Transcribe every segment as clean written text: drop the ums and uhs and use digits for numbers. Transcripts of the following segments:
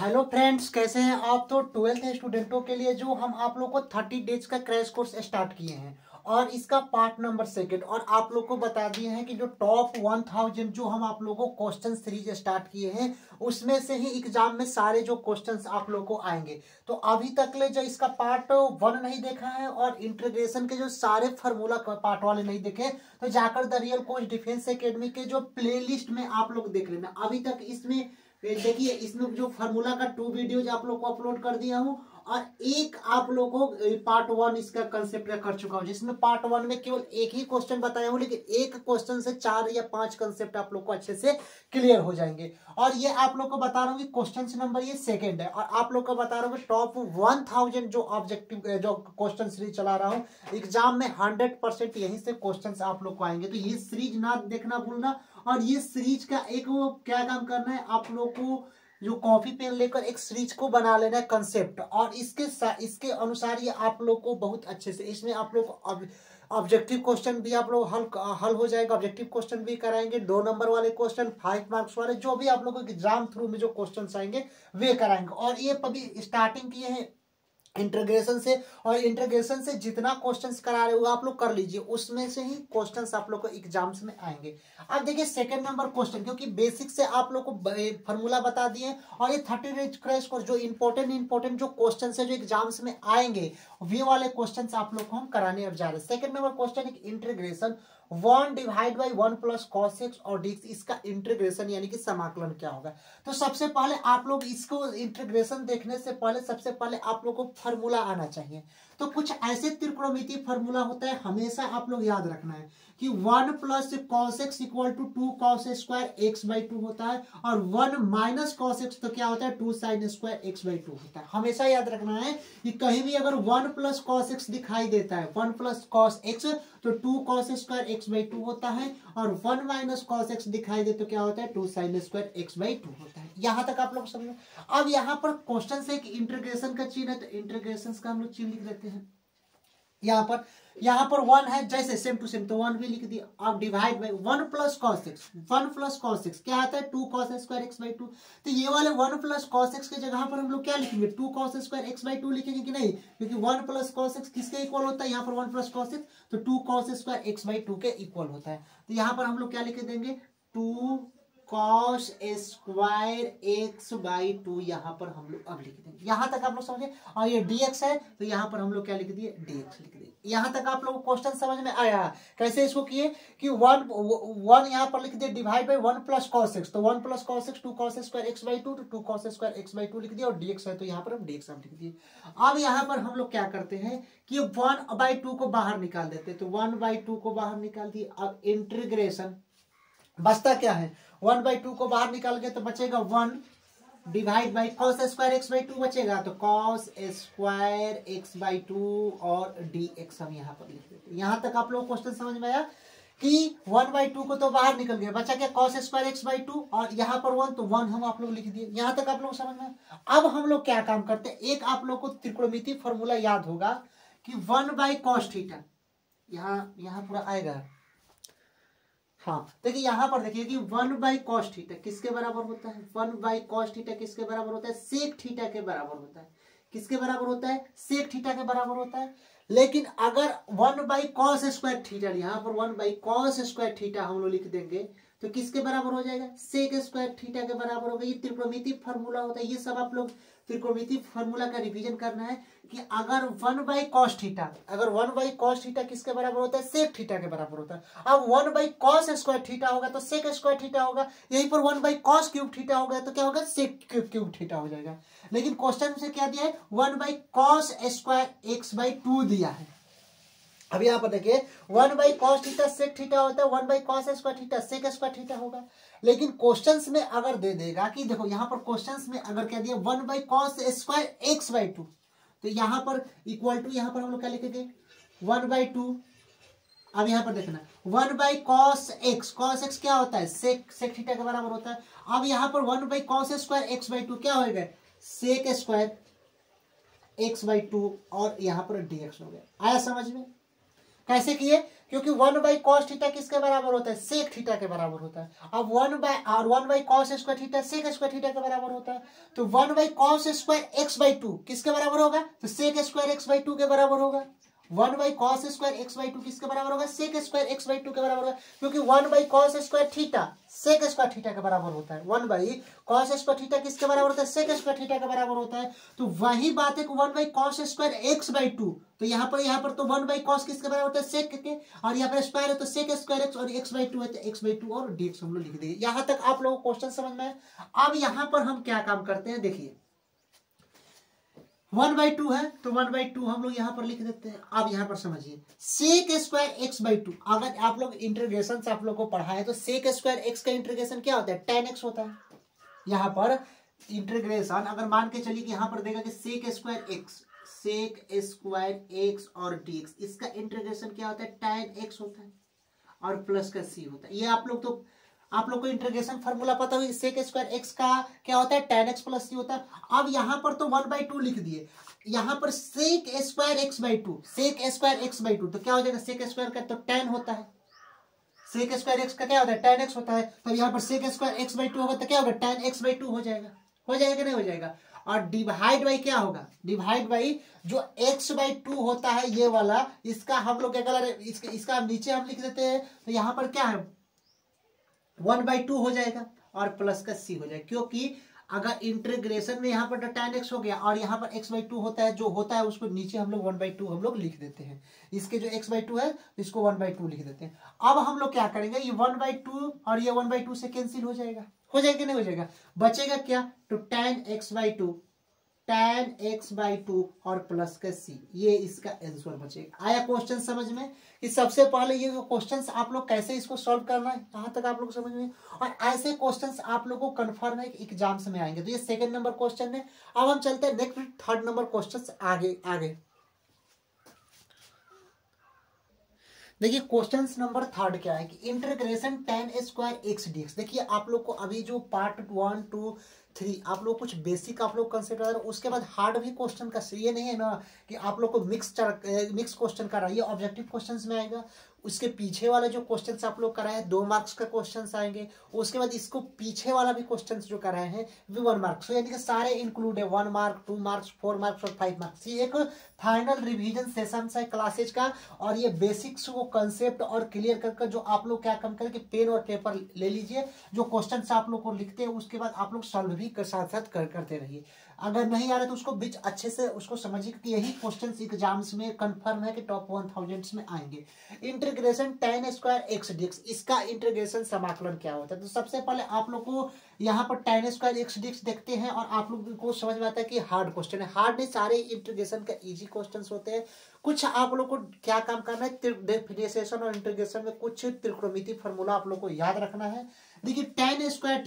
Hello friends, कैसे हैं आप। तो 12th स्टूडेंटों के लिए जो हम आप लोग को 30 डेज का क्रैश कोर्स स्टार्ट किए हैं और इसका पार्ट नंबर 2 और आप लोग को बता दिए हैं कि जो टॉप 1000 जो हम आप लोगों को क्वेश्चन सीरीज स्टार्ट किए हैं उसमें से ही एग्जाम में सारे जो क्वेश्चंस आप लोग को आएंगे। तो अभी तक ले जो इसका पार्ट 1 नहीं देखा है और इंटीग्रेशन के जो सारे फार्मूला पार्ट वाले नहीं देखे तो जाकर the real coach defence academy के जो प्ले लिस्ट में आप लोग देख लेना। अभी तक इसमें देखिए, इसमें जो फार्मूला का 2 वीडियोज आप लोग को अपलोड कर दिया हूं और एक आप लोग को पार्ट 1 इसका कंसेप्ट का कर चुका हूं, जिसमें पार्ट 1 में केवल एक ही क्वेश्चन बताया हूं, लेकिन एक क्वेश्चन से 4 या 5 कंसेप्ट आप लोग को अच्छे से क्लियर हो जाएंगे। और ये आप लोग को बता रहा हूँ कि क्वेश्चन नंबर ये 2 है और आप लोग को बता रहा हूँ कि टॉप 1000 जो ऑब्जेक्टिव जो क्वेश्चन सीरीज चला रहा हूँ एग्जाम में 100% यहीं से क्वेश्चन आप लोग को आएंगे। तो ये सीरीज ना देखना भूलना। और ये सीरीज का एक वो क्या काम करना है, आप लोग को जो कॉपी पेन लेकर एक सीरीज को बना लेना है कंसेप्ट, और इसके अनुसार ये आप लोग को बहुत अच्छे से इसमें आप लोग को ऑब्जेक्टिव क्वेश्चन भी आप लोग हल हो जाएगा। ऑब्जेक्टिव क्वेश्चन भी कराएंगे, 2 नंबर वाले क्वेश्चन, 5 मार्क्स वाले, जो भी आप लोगों के एग्जाम थ्रू में जो क्वेश्चन आएंगे वे कराएंगे। और ये अभी स्टार्टिंग किए हैं इंटीग्रेशन से, और इंटीग्रेशन से जितना क्वेश्चंस करा रहे हो आप लोग कर लीजिए, उसमें से ही क्वेश्चंस आप लोग को एग्जाम्स में आएंगे। अब देखिए 2 नंबर क्वेश्चन, क्योंकि बेसिक से आप लोग को फार्मूला बता दिए और ये 30 डेज क्रैश कोर्स जो इंपॉर्टेंट जो क्वेश्चन है जो एग्जाम्स में आएंगे वे वाले क्वेश्चन आप लोग को हम कराने अब जा रहे हैं। 2 नंबर क्वेश्चन एक integration 1 divide by 1 plus cos x और dx, इसका इंटीग्रेशन यानी कि समाकलन क्या होगा। तो सबसे पहले आप लोग इसको इंटीग्रेशन देखने से पहले सबसे पहले आप लोग को फार्मूला आना चाहिए। तो कुछ ऐसे त्रिकोणमितीय फार्मूला होता है, हमेशा आप लोग याद रखना है कि 1 plus cos x equal to 2 cos square x by 2 होता है, और 1 माइनस cos x तो क्या होता है 2 sin स्क्वायर x बाई 2 होता है। हमेशा याद रखना है कि कहीं भी अगर 1 प्लस cos x दिखाई देता है, 1 प्लस cos x तो 2 cos स्क्वायर x बाई 2 होता है, और 1 माइनस cos x दिखाई दे तो क्या होता है 2 sin स्क्वायर x बाई 2 होता है। यहां तक आप लोग समझो। अब यहाँ पर क्वेश्चन से एक इंटीग्रेशन का चिन्ह है, तो इंटीग्रेशन का हम लोग चिन्ह लिख देते हैं। यहाँ पर 1 है, जैसे सेम टू सेम तो 1 भी लिख दिया। अब divide by 1 plus cos x, 1 plus cos x क्या आता है 2 cos स्क्वायर x बाई 2। तो ये वाले 1 प्लस cos x के जगह पर हम लोग क्या लिखेंगे 2 cos स्क्वायर x बाई 2 लिखेंगे कि नहीं, क्योंकि 1 प्लस cos x किसके इक्वल होता है, यहाँ पर 1 प्लस cos x तो 2 cos स्क्वायर x बाई 2 के इक्वल होता है। तो यहाँ पर हम लोग क्या लिख देंगे 2 cos स्क्वायर x बाई 2, यहाँ पर हम लोग अब लिख देंगे। यहाँ तक आप लोग समझे। और ये dx है तो यहाँ पर हम लोग क्या लिख दिए dx लिख दिए। यहाँ तक आप लोग क्वेश्चन समझ में आया। कैसे इसको किए कि 1 यहाँ पर लिख दिए divide by 1 plus cos x, तो 1 plus cos x 2 cos square x by 2 तो 2 cos स्क्वायर x बाई 2 लिख दिया, और dx है तो यहाँ पर हम dx लिख दिए। अब यहाँ पर हम लोग क्या करते हैं कि 1 बाई 2 को बाहर निकाल देते हैं, तो 1 बाई 2 को बाहर निकाल दिए। अब इंटीग्रेशन बचता क्या है 1 बाई 2 को बाहर निकाल के तो बचेगा 1 divide by cos square x by 2 बचेगा, तो cos स्क्वायर x बाई 2 और dx हम यहाँ पर लिख देते हैं। यहाँ तक आप लोग क्वेश्चन समझ में आया कि 1 बाई 2 को तो बाहर निकल गया, बचा क्या cos स्क्वायर x बाई 2 और यहाँ पर 1 तो 1 हम आप लोग लिख दिए। यहाँ तक आप लोग समझ में। अब हम लोग क्या काम करते हैं, एक आप लोग को त्रिकोणमितीय फॉर्मूला याद होगा कि 1 बाई cos थीटा, यहाँ पूरा आएगा। हाँ देखिए यहाँ पर देखिए कि 1 बाई cos थीटा किसके बराबर होता है, 1 बाई cos थीटा किसके बराबर होता है सेक थीटा के बराबर होता है। किसके बराबर होता है सेक थीटा के बराबर होता है। लेकिन अगर 1 बाई cos स्क्वायर थीटा, यहाँ पर 1 बाई cos स्क्वायर थीटा हम लोग लिख देंगे तो किसके बराबर हो जाएगा सेक स्क्वायर थीटा के बराबर होगा। ये त्रिकोणमितीय फार्मूला होता है। ये सब आप लोग त्रिकोणमितीय फार्मूला का रिवीजन करना है कि अगर 1 बाई cos थीटा, अगर 1 बाई cos थीटा किसके बराबर होता है सेक थीटा के बराबर होता है। अब 1 बाई cos स्क्वायर थीटा होगा तो सेक स्क्वायर थीटा होगा, यहीं पर 1 बाई cos क्यूब थीटा होगा तो क्या होगा सेक क्यूब थीटा हो जाएगा। लेकिन क्वेश्चन से क्या दिया है 1 by cos square x by 2 दिया है। अब यहाँ पर देखिए 1 by cos theta sec theta होता है, 1 by cos square theta sec square theta होगा। लेकिन क्वेश्चंस में अगर दे देगा कि देखो यहाँ पर क्वेश्चंस में अगर क्या दिया 1 by cos square x by 2, तो यहाँ पर इक्वल टू यहाँ पर हम लोग क्या लिखेंगे 1 बाई 2। अब यहाँ पर देखना 1 बाई cos x क्या होता है सेक थीटा के बराबर होता है। अब यहाँ पर 1 by cos square x by 2 क्या होगा सेक स्क्वायर x बाई 2 और यहाँ पर dx हो गया। आया समझ में। कैसे किए? क्योंकि 1/cos थीटा किसके बराबर होता है? सेक थीटा के बराबर होता है। अब 1/cos square theta sec square theta के बराबर होता है। तो 1/cos स्क्वायर x/2 किसके बराबर होगा? तो सेक स्क्वायर x/2 के बराबर होगा। 1/cos स्क्वायर x/2 किसके बराबर होगा? सेक स्क्वायर x/2 के बराबर होगा, क्योंकि 1/cos square theta sec square theta के बराबर होता है। 1/cos स्क्वायर थीटा किसके बराबर होता है? सेक स्क्वायर थीटा के बराबर होता है। तो वही बात है कि 1/cos स्क्वायर x/2, तो यहाँ पर तो 1/cos किसके बराबर होता है? सेक के, और यहाँ पर स्क्वायर है तो सेक स्क्वायर x, और x/2 है तो x/2 और dx हम लोग लिख देंगे। यहाँ तक आप लोगों को क्वेश्चन समझ में है? अब यहाँ पर हम क्या काम करते हैं, देखिए 1/2 है तो 1/2 हम लोग यहाँ पर लिख देते हैं। अब यहाँ पर समझिए सेक स्क्वायर x/2, अगर आप लोग इंटीग्रेशन से आप लोग को पढ़ा है तो सेक स्क्वायर x का इंटीग्रेशन क्या होता है? tan x होता है। यहाँ पर इंटीग्रेशन अगर मान के चलिए कि यहाँ पर देगा कि सेक स्क्वायर x और dx, इसका इंटीग्रेशन क्या होता है? tan x होता है और प्लस का c होता है। ये आप लोग को इंटीग्रेशन फार्मूला पता होगा, सेक स्क्वायर x का क्या होता है? tan x प्लस c होता है। अब यहाँ पर तो 1/2 लिख दिए, यहाँ पर सेक स्क्वायर x/2 तो क्या हो जाएगा? सेक स्क्वायर का तो tan होता है, सेक स्क्वायर x का क्या होता है? tan x होता है। तो यहाँ पर सेक स्क्वायर x/2 होगा तो क्या होगा? tan x/2 हो जाएगा। हो जाएगा कि नहीं हो जाएगा? और डिवाइड बाई क्या होगा? डिवाइड बाई जो x/2 होता है ये वाला, इसका हम लोग क्या कलर, इसका नीचे हम लिख देते हैं, तो यहाँ पर क्या है? 1/2 हो जाएगा और प्लस का c हो जाएगा, क्योंकि अगर इंटीग्रेशन में यहाँ पर tan x हो गया और यहाँ पर x/2 होता है, जो होता है उसको नीचे हम लोग 1/2 हम लोग लिख देते हैं। इसके जो x/2 है इसको 1/2 लिख देते हैं। अब हम लोग क्या करेंगे, ये 1/2 और ये 1/2 से कैंसिल हो जाएगा। हो जाएगा कि नहीं हो जाएगा? बचेगा क्या? तो tan x/2 और प्लस का c, ये इसका आंसर बचेगा। आया क्वेश्चन समझ में? कि सबसे पहले ये क्वेश्चंस आप लोग कैसे इसको सॉल्व करना है, कहाँ तक आप लोग समझ में? और ऐसे क्वेश्चंस आप लोगों को कंफर्म है कि एग्जाम्स में आएंगे। तो ये सेकंड नंबर क्वेश्चन है। अब हम चलते हैं नेक्स्ट थर्ड नंबर क्वेश्चंस आगे। देखिए क्वेश्चन नंबर थर्ड क्या है कि integration tan square x dx। देखिए आप लोग को अभी जो पार्ट 1, 2, 3 आप लोग कुछ बेसिक आप लोग कंसिडर, उसके बाद हार्ड भी क्वेश्चन का, ये नहीं है ना कि आप लोग को मिक्स क्वेश्चन कर रहा है, ये ऑब्जेक्टिव क्वेश्चन में आएगा। उसके पीछे वाले जो क्वेश्चन आप लोग कराए हैं 2 मार्क्स का क्वेश्चन आएंगे, उसके बाद इसको पीछे वाला भी क्वेश्चन जो कराए हैं वो 1 मार्क्स, यानी कि सारे इंक्लूड है। 1 मार्क, 2 मार्क्स, 4 मार्क्स और 5 मार्क्स। ये एक फाइनल रिवीजन सेशन है क्लासेज का, और ये बेसिक्स को कंसेप्ट और क्लियर करके जो आप लोग क्या काम करें कि पेन और पेपर ले लीजिए, जो क्वेश्चन आप लोग को लिखते हैं उसके बाद आप लोग सॉल्व भी साथ साथ करते रहिए। अगर नहीं आ रहा तो उसको बीच अच्छे से उसको समझिए कि यही क्वेश्चंस एग्जाम्स में कंफर्म है कि टॉप 1000 में आएंगे। Integration tan square x dx, इसका इंटीग्रेशन समाकलन क्या होता है? तो सबसे पहले आप लोग को यहाँ पर tan स्क्वायर x dx देखते हैं और आप लोग को समझ में आता है कि हार्ड क्वेश्चन है। हार्ड नहीं, सारे इंटीग्रेशन का इजी क्वेश्चन होते हैं। कुछ आप लोग को क्या काम करना है, डिफरेंशिएशन और इंटीग्रेशन में कुछ त्रिकोणमिति फार्मूला आप लोग को याद रखना है। देखिए tan स्क्वायर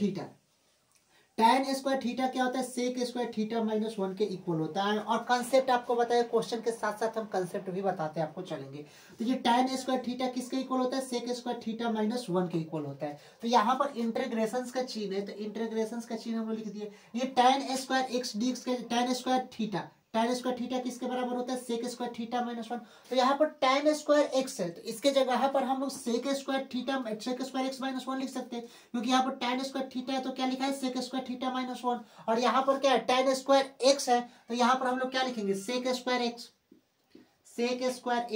थीटा क्या होता है? सेक स्क्वायर थीटा -1 के इक्वल होता है। और कंसेप्ट आपको बताया, क्वेश्चन के साथ साथ हम कंसेप्ट भी बताते हैं आपको, चलेंगे। तो ये tan स्क्वायर थीटा किसके इक्वल होता है? सेक स्क्वायर थीटा -1 के इक्वल होता है। तो यहाँ पर इंटीग्रेशन का चिन्ह है, तो इंटीग्रेशन का चिन्ह हम लोग लिख दिए। ये tan स्क्वायर x dx के tan स्क्वायर थीटा किसके बराबर होता है? Sec square theta -1। तो यहाँ पर tan स्क्वायर x है, तो इसके जगह पर हम लोग सेक स्क्वायर x -1 लिख सकते हैं, क्योंकि यहाँ पर tan स्क्वायर थीटा है तो क्या लिखा है? Sec square theta -1। और यहाँ पर क्या है? tan स्क्वायर x है, तो यहाँ पर हम लोग क्या लिखेंगे? सेक स्क्वायर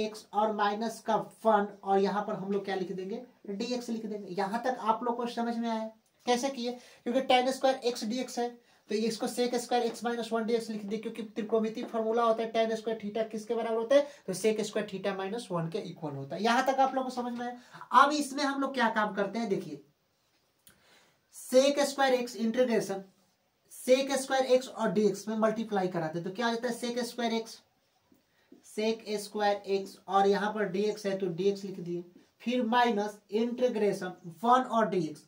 x और माइनस का 1, और यहाँ पर हम लोग क्या लिख देंगे? dx लिख देंगे। यहाँ तक आप लोग को समझ में आया कैसे किए? क्योंकि tan स्क्वायर x dx है तो इसको सेक स्क्वायर x -1 dx लिख दे, क्योंकि त्रिकोणमिति फार्मूला होता है tan स्क्वायर थीटा किसके बराबर होता है? तो सेक स्क्वायर थीटा -1 के इक्वल होता है। यहाँ तक आप लोगों को समझ में आया। अब इसमें हम लोग क्या काम करते हैं, देखिए sec square x integration sec square x और dx में मल्टीप्लाई कराते हैं, तो क्या हो जाता है? सेक स्क्वायर x और यहाँ पर dx है तो dx लिख दिए, फिर माइनस इंटीग्रेशन 1 और dx,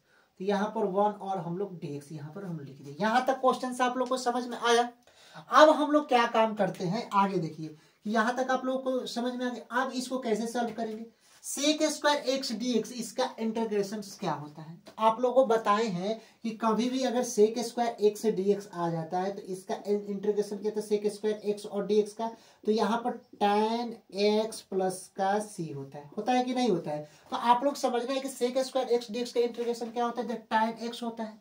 तो यहाँ पर 1 और हम लोग dx यहाँ पर हम लिख दिए। यहाँ तक क्वेश्चन आप लोग को समझ में आया। अब हम लोग क्या काम करते हैं आगे, देखिए यहाँ तक आप लोगों को समझ में आ गया। अब इसको कैसे सॉल्व करेंगे? Sec square x d x, इसका इंटीग्रेशन क्या होता है? तो आप लोगों को बताए हैं कि कभी भी अगर sec square x d x आ जाता है तो इसका इंटीग्रेशन क्या था, सेक स्क्वायर एक्स और डी एक्स का, तो यहाँ पर tan एक्स प्लस का सी होता है कि नहीं होता है? तो आप लोग समझ रहे हैं कि sec square x d x का इंटीग्रेशन क्या होता है, जब tan एक्स होता है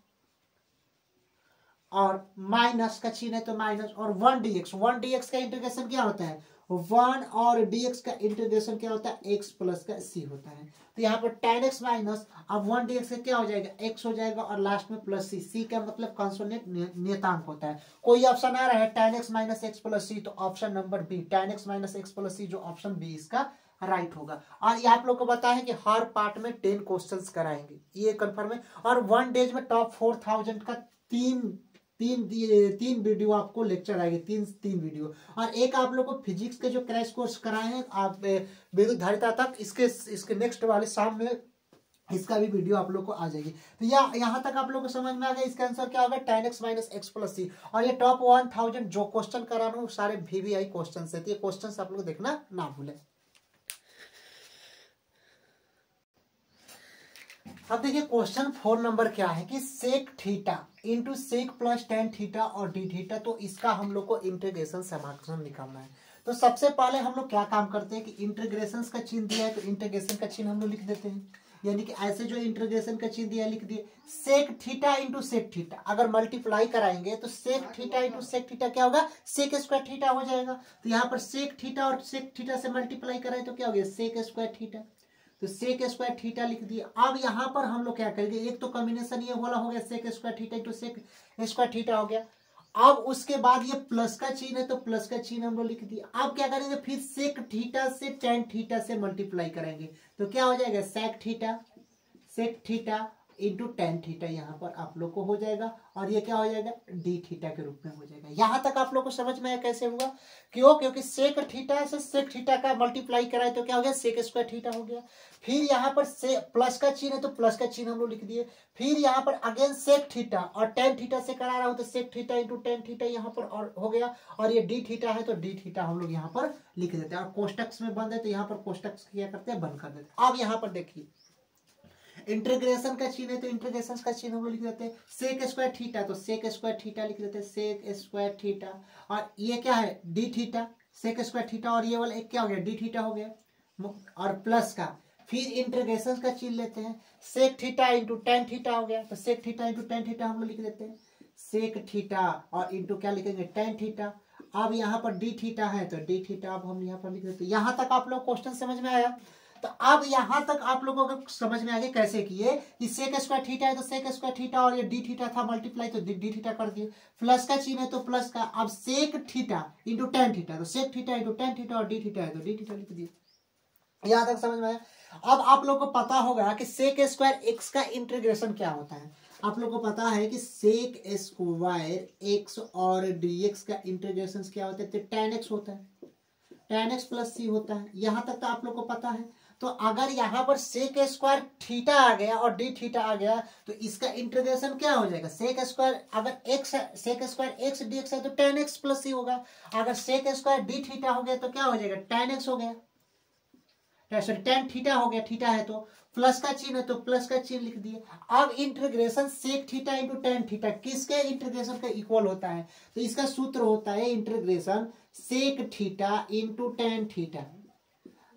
और माइनस का चिन्ह है तो माइनस, और 1 dx का इंटीग्रेशन क्या होता है, 1 और dx का इंटीग्रेशन क्या होता है, x प्लस का c होता है। तो यहाँ पर tan x माइनस, अब 1 dx का क्या हो जाएगा, x हो जाएगा और लास्ट में प्लस c का मतलब कॉन्सोनेंट नियतांक होता है। कोई ऑप्शन आ रहा है tan x minus x plus c, तो option number b tan x minus x plus c, जो ऑप्शन बी इसका राइट होगा। और ये आप लोग को पता है कि हर पार्ट में 10 क्वेश्चंस कराएंगे, ये कंफर्म है। और 1 डेज में टॉप 4000 का तीन वीडियो आपको लेक्चर आएगी, तीन वीडियो, और एक आप लोग को फिजिक्स के जो क्रैश कोर्स कराए हैं आप विद्युत धारिता तक, इसके नेक्स्ट वाले शाम में इसका भी वीडियो आप लोग को आ जाएगी। तो यहाँ तक आप लोग को समझ में आ गया इसका आंसर क्या होगा, tan x minus x plus c. और ये टॉप 1000 जो क्वेश्चन करा रहा हूँ सारे VVI क्वेश्चन है, तो ये क्वेश्चन आप लोग देखना ना भूलें। अब देखिए क्वेश्चन 4 नंबर क्या है कि sec theta into sec plus tan theta और डी थीटा, तो इसका हम लोग को इंटीग्रेशन समाकलन निकालना है। तो सबसे पहले हम लोग क्या काम करते हैं कि इंटीग्रेशन का चिन्ह दिया है तो इंटीग्रेशन का चिन्ह हम लोग लिख देते हैं, यानी कि ऐसे जो इंटीग्रेशन का चिन्ह दिया लिख दिए, sec theta into sec theta, अगर मल्टीप्लाई कराएंगे तो sec theta into sec theta क्या होगा, सेक स्क्वायर थीटा हो जाएगा। तो यहाँ पर सेक थीटा और सेक थीटा से मल्टीप्लाई कराए तो क्या हो गया, सेक स्क्वायर थीटा, तो सेक स्क्वायर थीटा लिख दिया। अब यहाँ पर हम लोग क्या करेंगे, एक तो कॉम्बिनेशन ये वाला हो गया sec square theta into sec square theta हो गया। अब उसके बाद ये प्लस का चिन्ह है तो प्लस का चिन्ह हम लोग लिख दिया। अब क्या करेंगे, फिर सेक थीटा से टेन थीटा से मल्टीप्लाई करेंगे तो क्या हो जाएगा, sec theta into tan theta यहाँ पर आप लोग को हो जाएगा, और ये क्या हो जाएगा, डी थीटा के रूप में हो जाएगा। यहाँ तक आप लोग को समझ में आया कैसे हुआ, क्योंकि सेक थीटा से सेक थीटा का मल्टीप्लाई कराए तो क्या हो गया, सेक स्क्वायर थीटा हो गया। फिर यहाँ पर से प्लस का चिन्ह है तो प्लस का चिन्ह हम लोग लिख दिए। फिर यहाँ पर अगेन सेक थीटा और टेन थीटा से करा रहा हूँ तो sec theta into tan theta यहाँ पर और हो गया, और ये डी थीटा है तो डी थीटा हम लोग यहाँ पर लिख देते हैं। और कोष्टक में बंद है तो यहाँ पर कोष्टक क्या करते हैं, बंद कर देते हैं। अब यहाँ पर देखिए इंटीग्रेशन का चिन्ह है तो इंटीग्रेशन का चिन्ह हम लोग लिख देते हैं, सेक स्क्वायर थीटा तो सेक स्क्वायर थीटा लिख देते हैं, सेक स्क्वायर थीटा, और ये क्या है, d theta, sec square theta, और ये वाला एक क्या हो गया, डी थीटा हो गया, और प्लस का, फिर इंटीग्रेशन का चिन्ह लेते हैं, sec theta into tan theta हो गया, तो sec theta into tan theta हम लोग लिख देते हैं, सेक थीटा और इंटू क्या लिखेंगे, टेन थीटा। अब यहाँ पर डी थीटा है तो डी थीटा अब हम यहाँ पर लिख देते हैं। यहाँ तक आप लोग क्वेश्चन समझ में आया। तो अब यहां तक आप लोगों को समझ में आ गया कैसे किए कि सेक स्क्वायर थीटा है तो सेक स्क्वायर थीटा और ये डी थीटा था मल्टीप्लाई तो डी थीटा कर दिए, प्लस का चिन्ह है तो प्लस का, अब sec theta into tan theta तो sec theta into tan theta और डी थीटा है तो डी थीटा लिख दिए। यहां तक समझ में आया। अब आप लोग को पता होगा कि सेक स्क्वायर एक्स का इंटीग्रेशन क्या होता है। आप लोग को पता है कि सेक स्क्वायर एक्स और डीएक्स का इंटीग्रेशन क्या होता है, तो टेन एक्स होता है, टेन एक्स प्लस सी होता है। यहां तक तो आप लोग को पता है। तो अगर यहाँ पर सेक स्क्वायर थीटा आ गया और डी थीटा आ गया तो इसका इंटीग्रेशन क्या हो जाएगा, सेक स्क्वायर अगर x sec square x d x है तो टेन एक्स प्लस सी होगा, अगर सेक स्क्वायर डी थीटा हो गया तो क्या हो जाएगा, टेन एक्स हो गया, सॉरी टेन थीटा हो गया, थीटा है तो प्लस का चिन्ह है तो प्लस का चिन्ह लिख दिए। अब integration sec theta into tan theta किसके इंटीग्रेशन का इक्वल होता है, तो इसका सूत्र होता है integration sec theta into tan theta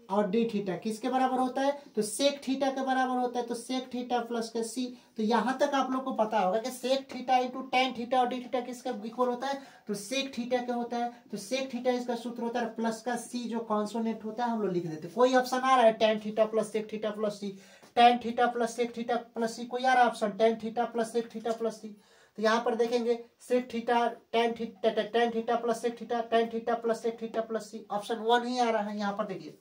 और डी थीटा किसके बराबर होता है, तो सेक थीटा के बराबर होता है, तो सेक थीटा प्लस का सी। तो यहां तक आप लोग को पता होगा कि sec theta into tan theta और डी थीटा किसका इक्वल होता है, तो सेक थीटा का होता है, तो सेक थीटा इसका सूत्र होता है प्लस का सी जो कॉन्सोनेंट होता है हम लोग लिख देते हैं। कोई ऑप्शन आ रहा है tan theta plus sec theta plus c, tan theta plus sec theta plus c, कोई आ रहा है option tan theta plus sec theta plus c. तो यहाँ पर देखेंगे sec theta tan theta plus sec theta, tan theta plus sec theta plus c, option 1 ही आ रहा है। यहाँ पर देखिए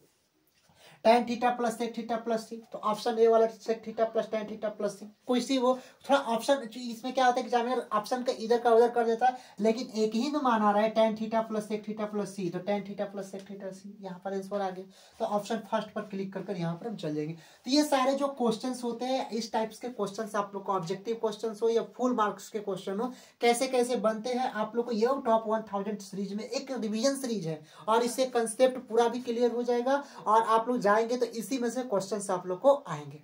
tan theta plus sec theta plus c, तो ऑप्शन ए वाला sec theta plus tan theta plus c, कोई सी वो थोड़ा ऑप्शन इसमें क्या होता है कि एग्जामिनर ऑप्शन का इधर का उधर कर देता है, लेकिन एक ही में मान आ रहा है tan theta plus sec theta plus c, तो tan theta plus sec theta c यहाँ पर आंसर आ गया। तो ऑप्शन फर्स्ट पर क्लिक कर यहाँ पर हम चल जाएंगे। तो ये सारे जो क्वेश्चन होते हैं इस टाइप्स के क्वेश्चन आप लोग को ऑब्जेक्टिव क्वेश्चन हो या फुल मार्क्स के क्वेश्चन हो कैसे कैसे बनते हैं आप लोग को ये टॉप 1000 सीरीज में एक रिविजन सीरीज है और इससे कंसेप्ट पूरा भी क्लियर हो जाएगा और आप लोग जाएंगे तो इसी में से क्वेश्चंस आप लोग को आएंगे।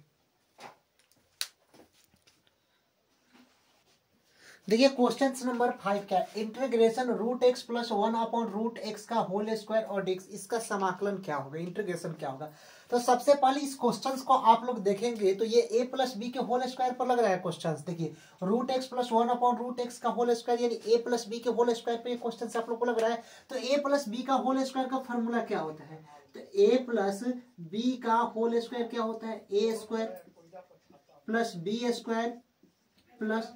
देखिए क्वेश्चन नंबर 5 क्या है, integration root x plus 1/√x का होल स्क्वायर और dx, इसका समाकलन क्या होगा, इंटीग्रेशन क्या होगा। तो सबसे पहले इस क्वेश्चंस को आप लोग देखेंगे तो ये a प्लस बी के होल स्क्वायर पर लग रहा है क्वेश्चंस। देखिए रूट एक्स प्लस 1/√x का होल स्क्वायर यानी a प्लस बी के होल स्क्वायर पे क्वेश्चन आप लोग को लग रहा है। तो a प्लस बी का होल स्क्वायर का फॉर्मूला क्या होता है, तो a प्लस बी का होल स्क्वायर क्या होता है, a square plus B square plus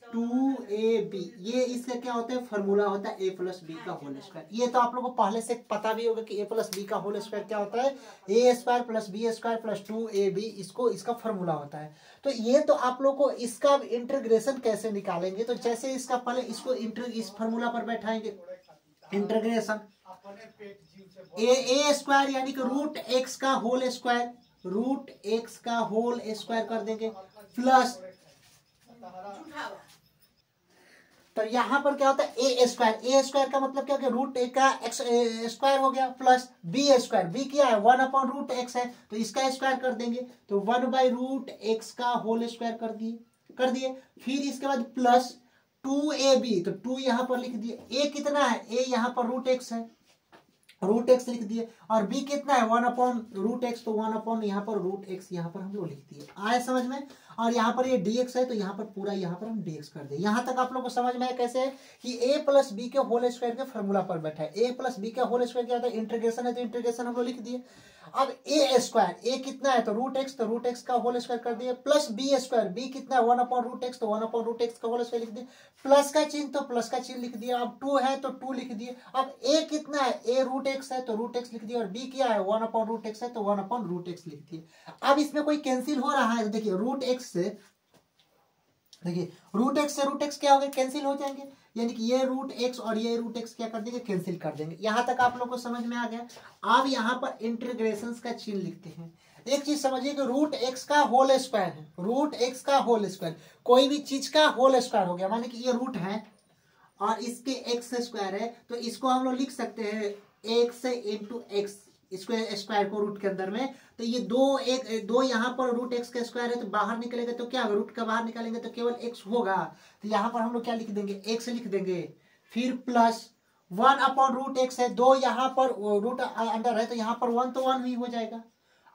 2ab, ये इसका क्या होता है, फॉर्मूला होता है a प्लस बी का होल स्क्वायर। ये तो आप लोगों को पहले से पता भी होगा कि a प्लस बी का होल स्क्वायर क्या होता है, a square plus B square plus 2ab, इसको इसका फॉर्मूला होता है। तो ये तो आप लोग को इसका इंटीग्रेशन कैसे निकालेंगे, तो जैसे इसका पहले इसको इस फॉर्मूला पर बैठाएंगे, इंटीग्रेशन a स्क्वायर यानी कि रूट एक्स का होल स्क्वायर, रूट एक्स का होल स्क्वायर कर देंगे प्लस, तो यहां पर क्या होता है ए स्क्वायर का मतलब क्या हो गया, रूट ए का एक्स स्क्वायर हो गया प्लस बी स्क्वायर, बी क्या है 1/√x है तो इसका स्क्वायर कर देंगे, तो 1/√x का होल स्क्वायर कर दिए। फिर इसके बाद प्लस 2ab, तो 2 यहां पर लिख दिए, a कितना है, a यहां पर रूट एक्स है, रूट एक्स लिख दिए, और b कितना है 1/√x, तो 1 यहाँ पर रूट एक्स यहाँ पर हम लोग लिख दिए। आए समझ में, और यहाँ पर ये dx है तो यहाँ पर पूरा यहाँ पर हम dx कर दे। यहाँ तक आप लोग को समझ में आया कैसे है कि a प्लस बी के होल स्क्वायर के फॉर्मूला पर बैठा है, a प्लस बी का होल स्क्वायर क्या होता है, इंटीग्रेशन है तो इंटीग्रेशन हम लोग लिख दिए। अब a स्क्वायर, a कितना है तो रूट एक्स, तो रूट एक्स का होल स्क्वायर कर दिए, प्लस बी स्क्वायर, b कितना है 1/√x, तो 1/√x का होल स्क्वायर लिख दिए, प्लस का चिन्ह तो प्लस का चिन्ह लिख दिया, अब 2 है तो 2 लिख दिए। अब a कितना है, a रूट एक्स है तो रूट एक्स लिख दिया, और b क्या है 1/√x है तो 1/√x लिख दिए। अब इसमें कोई कैंसिल हो रहा है तो देखिए रूट एक्स से, देखिए रूट एक्स क्या हो गया, कैंसिल हो जाएंगे, यानी कि ये रूट एक्स और ये रूट एक्स क्या कर देंगे, कैंसिल कर देंगे। यहां तक आप लोग को समझ में आ गया। अब यहां पर इंटीग्रेशन का चिन्ह लिखते हैं। एक चीज समझिए कि रूट एक्स का होल स्क्वायर है, रूट एक्स का होल स्क्वायर, कोई भी चीज का होल स्क्वायर हो गया, माने कि ये रूट है और इसके एक्स स्क्वायर है, तो इसको हम लोग लिख सकते हैं एक्स इंटू एक्स, इसको स्क्वायर को रूट के अंदर में, तो ये दो यहाँ पर रूट एक्स का स्क्वायर है तो बाहर निकलेगा तो क्या, रूट का बाहर निकालेंगे तो केवल एक्स होगा, तो यहाँ पर हम लोग क्या लिख देंगे, एक्स लिख देंगे। फिर प्लस 1/√x है, 2 यहाँ पर रूट अंडर है तो यहाँ पर 1 तो 1 ही हो जाएगा,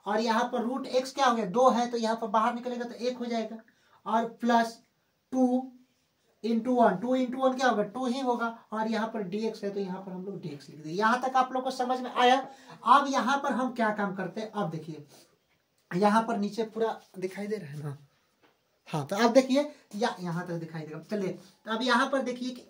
और यहाँ पर रूट एक्स क्या हो गया 2 है तो यहाँ पर बाहर निकलेगा तो 1 हो जाएगा, और प्लस 2 इंटू 1, 2 इंटू 1 क्या होगा 2 ही होगा, और यहाँ पर dx है तो यहाँ पर हम लोग dx लिख दें। यहाँ तक आप लोग को समझ में आया। अब यहाँ पर हम क्या काम करते हैं, अब देखिए यहाँ पर नीचे पूरा दिखाई दे रहा है ना, हाँ तो अब देखिए यहाँ तक दिखाई देगा, चलिए तो अब यहाँ पर देखिए कि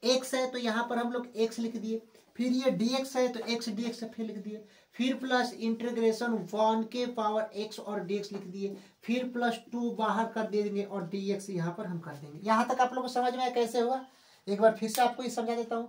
x है तो यहाँ पर हम लोग x लिख दिए, फिर ये dx है तो x dx फिर लिख दिए, फिर प्लस इंटीग्रेशन 1 के पावर x और dx लिख दिए, फिर प्लस 2 बाहर कर देंगे और dx यहाँ पर हम कर देंगे। यहाँ तक आप लोगों को समझ में आया कैसे होगा, एक बार फिर से आपको ये समझा देता हूँ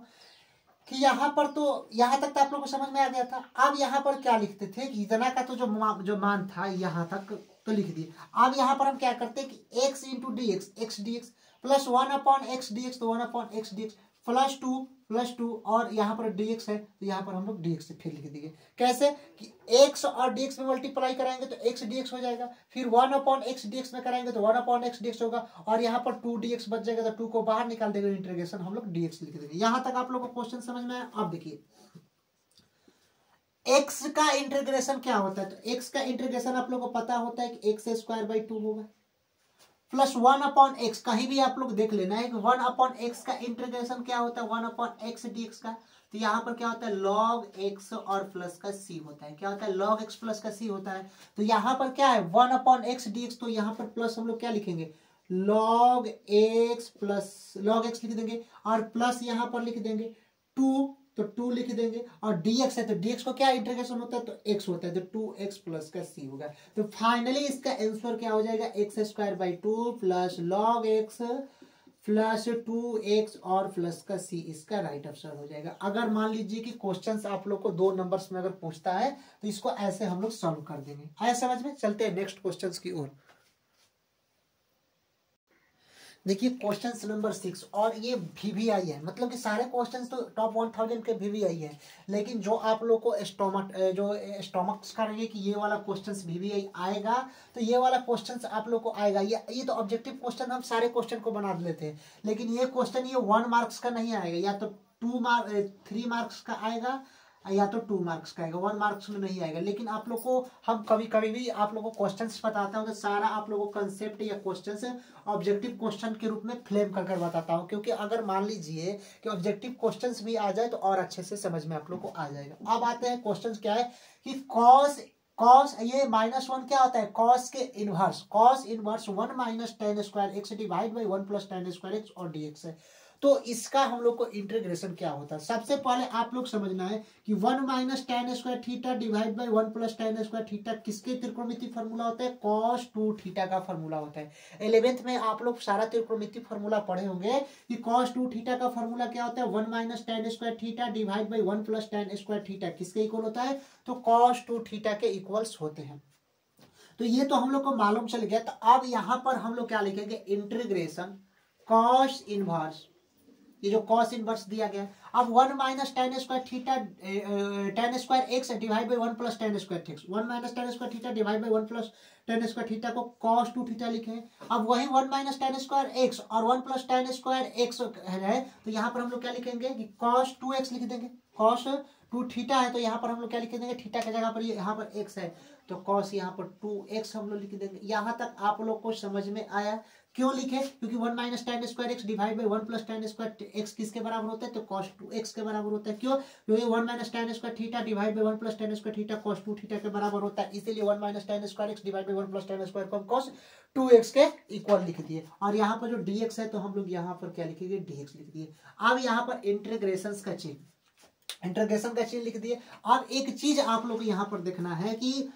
कि यहाँ पर तो यहाँ तक तो आप लोगों को समझ में आ गया था। अब यहाँ पर क्या लिखते थे कि इतना का तो जो मान था यहाँ तक तो लिख दिए। अब यहाँ पर हम क्या करते हैं कि x into D x plus 1/x dx, तो 1/x dx प्लस 2 और यहाँ पर dx है तो यहाँ पर हम लोग dx से फिर लिख देंगे। कैसे कि x और dx में मल्टीप्लाई कराएंगे तो x dx हो जाएगा, फिर 1/x dx में कराएंगे तो 1/x dx होगा, और यहाँ पर 2 dx बच जाएगा तो 2 को बाहर निकाल देंगे, इंटीग्रेशन हम लोग dx लिख देंगे। यहाँ तक आप लोग को क्वेश्चन समझ में आया। अब देखिए x का इंटीग्रेशन क्या होता है, तो x का इंटीग्रेशन आप लोग को पता होता है कि x²/2 होगा, प्लस 1/x, कहीं भी आप लोग देख लेना है कि 1/x का इंटीग्रेशन क्या होता है 1/x dx का, तो यहाँ पर क्या होता है log x और प्लस का c होता है, क्या होता है log x प्लस का c होता है। तो यहाँ पर क्या है 1/x dx, तो यहाँ पर प्लस हम लोग क्या लिखेंगे log x plus log x लिख देंगे, और प्लस यहाँ पर लिख देंगे 2, तो 2 लिख देंगे, और dx है तो dx को क्या इंटीग्रेशन होता है तो x होता है, तो 2x प्लस का c होगा। तो फाइनली इसका आंसर क्या हो जाएगा x²/2 plus log x plus 2x और प्लस का c, इसका राइट आंसर हो जाएगा। अगर मान लीजिए कि क्वेश्चंस आप लोग को 2 नंबर्स में अगर पूछता है तो इसको ऐसे हम लोग सॉल्व कर देंगे। आया समझ में। चलते हैं नेक्स्ट क्वेश्चंस की ओर। देखिए क्वेश्चन नंबर 6, और ये VVI है, मतलब कि सारे क्वेश्चंस तो टॉप 1000 के VVI है, लेकिन जो आप लोग को स्टोमक्स का रहिए कि ये वाला क्वेश्चंस VVI आएगा, तो ये वाला क्वेश्चंस आप लोग को आएगा। ये तो ऑब्जेक्टिव क्वेश्चन हम सारे क्वेश्चन को बना लेते हैं, लेकिन ये क्वेश्चन ये 1 मार्क्स का नहीं आएगा, या तो 3 मार्क्स का आएगा या तो 2 मार्क्स का आएगा, 1 मार्क्स में नहीं आएगा। लेकिन आप लोग को हम कभी कभी भी आप लोग को क्वेश्चंस बताता हूँ तो सारा आप लोगों को कंसेप्ट या क्वेश्चंस ऑब्जेक्टिव क्वेश्चन के रूप में फ्लेम कर बताता हूँ, क्योंकि अगर मान लीजिए कि ऑब्जेक्टिव क्वेश्चंस भी आ जाए तो और अच्छे से समझ में आप लोग को आ जाएगा। अब आते हैं क्वेश्चन क्या है कि कॉस ये -1 क्या होता है, कॉस के inverse, cos inverse 1 - tan square x divide by 1 + tan square x और dx है। तो इसका हम लोग को इंटीग्रेशन क्या होता है, सबसे पहले आप लोग समझना है कि 1 - tan square theta divide by 1 + tan square theta किसके त्रिकोणमिति फॉर्मूला होता है, cos 2 थीटा का फॉर्मूला होता है। 11th में आप लोग सारा त्रिकोणमिति फॉर्मूला पढ़े होंगे कि cos 2 थीटा का फॉर्मूला क्या होता है, 1 - tan square theta divide by 1 + tan square theta किसके इक्वल होता है, तो cos 2 थीटा के इक्वल्स होते हैं। तो ये तो हम लोग को मालूम चल गया। तो अब यहां पर हम लोग क्या लिखेंगे, इंटीग्रेशन cos इनवर्स, ये जो cos इनवर्स दिया गया है। अब 1 - tan square theta tan square x divide by 1 + tan square x, 1 - tan square theta divide by 1 + tan square theta को cos 2 थीटा लिखे हैं। अब वही 1 - tan स्क्वायर एक्स और 1 + tan स्क्वायर एक्स है, तो यहाँ पर हम लोग क्या लिखेंगे कि cos 2x लिख देंगे, cos 2 थीटा है तो यहाँ पर हम लोग क्या लिख देंगे, थीटा की जगह पर ये यहाँ पर x है तो cos यहाँ पर 2x हम लोग लिख देंगे। यहाँ तक आप लोग को समझ में आया। क्यों लिखे, क्योंकि 1 - tan square x divide by 1 + tan square x किसके बराबर होता है, तो cos 2x के बराबर होता है। क्यों, क्योंकि 1 - tan square theta divide by 1 + tan square theta cos 2 theta के बराबर होता है, इसीलिए 1 - tan square x divide by 1 + tan square को हम cos 2x के इक्वल लिख दिए। और यहाँ पर जो dx है तो हम लोग यहाँ पर क्या लिखेंगे, dx लिख दिए। अब यहाँ पर इंटीग्रेशन का चिन्ह लिख दिए। अब एक चीज आप लोग यहाँ पर देखना है कि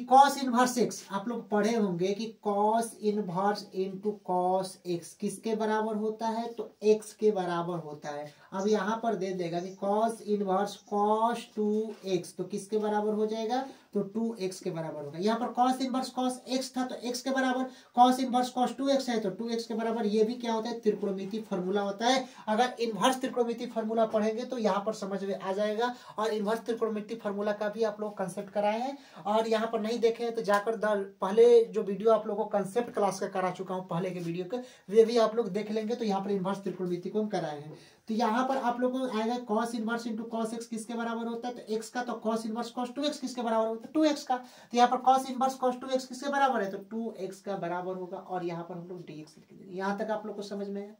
cos इनवर्स एक्स आप लोग पढ़े होंगे कि cos inverse into cos x किसके बराबर होता है, तो x के बराबर होता है। अब यहाँ पर दे देगा कि cos इनवर्स cos 2x तो किसके बराबर हो जाएगा, तो 2x के बराबर होगा। यहाँ पर cos इनवर्स cos x था तो x के बराबर, cos इनवर्स cos 2x है तो 2x के बराबर। ये भी क्या होता है, त्रिकोणमिति फॉर्मूला होता है। अगर इनवर्स त्रिकोणमिति फॉर्मूला पढ़ेंगे तो यहाँ पर समझ में आ जाएगा। और इनवर्स त्रिकोणमिति फॉर्मूला का भी आप लोग कंसेप्ट कराए हैं, और यहाँ पर नहीं देखे हैं तो जाकर पहले जो वीडियो आप लोगों को कंसेप्ट क्लास का करा चुका हूँ पहले के वीडियो के, वे भी आप लोग देख लेंगे। तो यहाँ पर इनवर्स त्रिकोणमिति को हम कराए हैं। तो यहाँ पर आप लोगों को आएगा cos inverse into cos x किसके बराबर होता है, तो x का, तो cos इनवर्स cos 2x किसके बराबर होता है, 2x का। तो यहाँ पर cos इनवर्स cos 2x किसके बराबर है, तो 2x का बराबर होगा। और यहाँ पर हम लोग dx लिख देंगे। यहाँ तक आप लोग को समझ में है।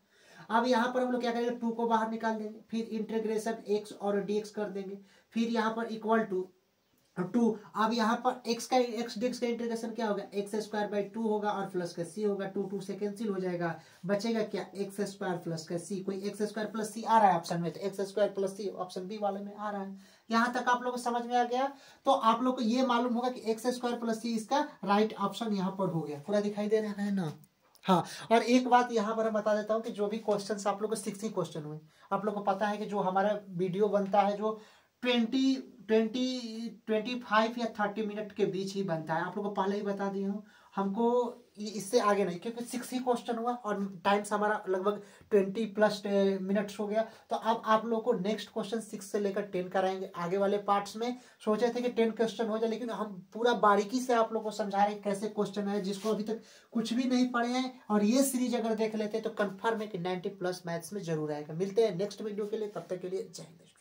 अब यहाँ पर हम लोग क्या करेंगे, 2 को बाहर निकाल देंगे, फिर इंटीग्रेशन x और dx कर देंगे, फिर यहाँ पर इक्वल टू 2। अब यहाँ पर x dx का इंटीग्रेशन क्या होगा, x² / 2 होगा और प्लस का c होगा। 2 से कैंसिल हो जाएगा, बचेगा क्या, x² प्लस का c। कोई x² प्लस c आ रहा है ऑप्शन में, तो x² plus c option B वाले में आ रहा है। यहाँ तक आप लोग को समझ में आ गया। तो आप लोग को ये मालूम होगा कि x² प्लस c इसका राइट ऑप्शन यहाँ पर हो गया। पूरा दिखाई दे रहा है ना। हाँ, और एक बात यहाँ पर मैं बता देता हूँ कि जो भी क्वेश्चंस आप लोग को 6 ही क्वेश्चन हुए, आप लोग को पता है कि जो हमारा वीडियो बनता है जो 25 या 30 मिनट के बीच ही बनता है। आप लोग को पहले ही बता दिया हूँ, हमको इससे आगे नहीं, क्योंकि 6 ही क्वेश्चन हुआ और टाइम्स हमारा लगभग 20+ मिनट्स हो गया। तो अब आप लोग को नेक्स्ट क्वेश्चन 6 से लेकर 10 कराएंगे। आगे वाले पार्ट्स में सोचे थे कि 10 क्वेश्चन हो जाए, लेकिन हम पूरा बारीकी से आप लोग को समझा रहे हैं कैसे क्वेश्चन है, जिसको अभी तक कुछ भी नहीं पढ़े हैं और ये सीरीज अगर देख लेते हैं तो कंफर्म है कि 90+ मैथ्स में जरूर आएगा। मिलते हैं नेक्स्ट वीडियो के लिए, तब तक के लिए जय हिंद।